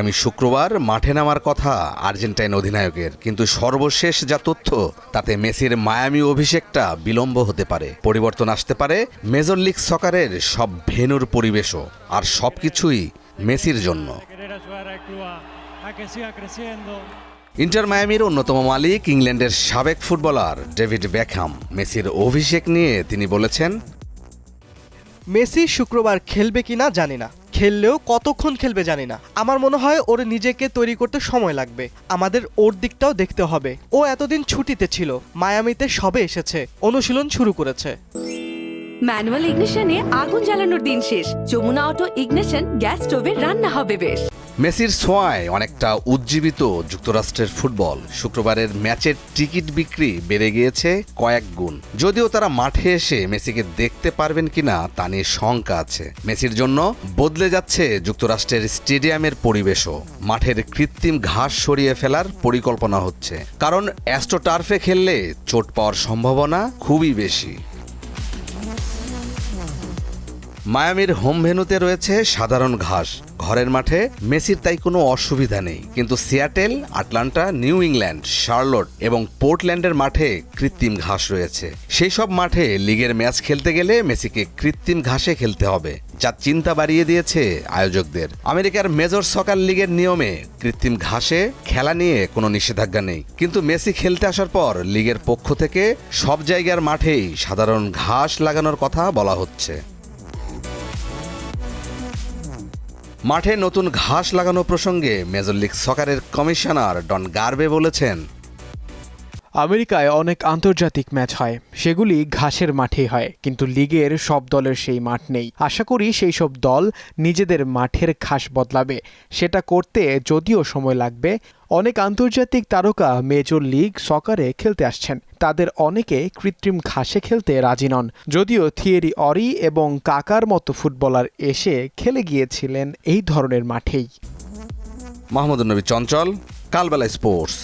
আমি শুক্রবার মাঠে নামার কথা আর্জেন্টাইন অধিনায়কের, কিন্তু সর্বশেষ যা তথ্য তাতে মেসির মায়ামি অভিষেকটা বিলম্ব হতে পারে। পরিবর্তন আসতে পারে মেজর লিগ সকারের সব ভেন্যুর পরিবেশও, আর সবকিছুই মেসির জন্য। ইন্টার মায়ামির অন্যতম মালিক ইংল্যান্ডের সাবেক ফুটবলার ডেভিড বেকহ্যাম মেসির অভিষেক নিয়ে তিনি বলেছেন, মেসি শুক্রবার খেলবে কিনা জানি না, খেললেও কতক্ষণ খেলবে জানি না। আমার মনে হয় ওর নিজেকে তৈরি করতে সময় লাগবে। আমাদের ওর দিকটাও দেখতে হবে। ও এতদিন ছুটিতে ছিল, মায়ামিতে সবে এসেছে, অনুশীলন শুরু করেছে। ম্যানুয়াল ইগনিশনে আগুন জ্বালানোর দিন শেষ। যমুনা অটো ইগনিশন গ্যাস স্টোভে রান্না হবে বেশ। মেসির ছোঁয়ায় অনেকটা উজ্জীবিত যুক্তরাষ্ট্রের ফুটবল। শুক্রবারের ম্যাচের টিকিট বিক্রি বেড়ে গিয়েছে কয়েক গুণ। যদিও তারা মাঠে এসে মেসিকে দেখতে পারবেন কিনা তা নিয়ে শঙ্কা আছে। মেসির জন্য বদলে যাচ্ছে যুক্তরাষ্ট্রের স্টেডিয়ামের পরিবেশও। মাঠের কৃত্রিম ঘাস সরিয়ে ফেলার পরিকল্পনা হচ্ছে, কারণ অ্যাস্ট্রোটার্ফে খেললে চোট পাওয়ার সম্ভাবনা খুবই বেশি। মায়ামির হোম ভেন্যুতে রয়েছে সাধারণ ঘাস। ঘরের মাঠে মেসির তাই কোনো অসুবিধা নেই, কিন্তু Seattle, Atlanta, new England, Charlotte এবং পোর্টল্যান্ডের মাঠে কৃত্রিম ঘাস রয়েছে। সেই সব মাঠে লিগের ম্যাচ খেলতে গেলে মেসিকে কৃত্রিম ঘাসে খেলতে হবে, যা চিন্তা বাড়িয়ে দিয়েছে আয়োজকদের। আমেরিকার মেজর সকার লিগের নিয়মে কৃত্রিম ঘাসে খেলা নিয়ে কোনো নিষেধাজ্ঞা নেই, কিন্তু মেসি খেলতে আসার পর লিগের পক্ষ থেকে সব জায়গার মাঠেই সাধারণ ঘাস লাগানোর কথা বলা হচ্ছে। মাঠে নতুন ঘাস লাগানো প্রসঙ্গে মেজর লিগ সকারের কমিশনার ডন গার্বে বলেছেন, আমেরিকায় অনেক আন্তর্জাতিক ম্যাচ হয়, সেগুলি ঘাসের মাঠেই হয়, কিন্তু লিগের সব দলের সেই মাঠ নেই। আশা করি সেই সব দল নিজেদের মাঠের ঘাস বদলাবে। সেটা করতে যদিও সময় লাগবে। অনেক আন্তর্জাতিক তারকা মেজর লিগ সকারে খেলতে আসছেন, তাদের অনেকে কৃত্রিম ঘাসে খেলতে রাজি নন। যদিও থিয়েরি অরি এবং কাকার মতো ফুটবলার এসে খেলে গিয়েছিলেন এই ধরনের মাঠেই। মাহমুদুন নবী চঞ্চল, কালবেলা স্পোর্টস।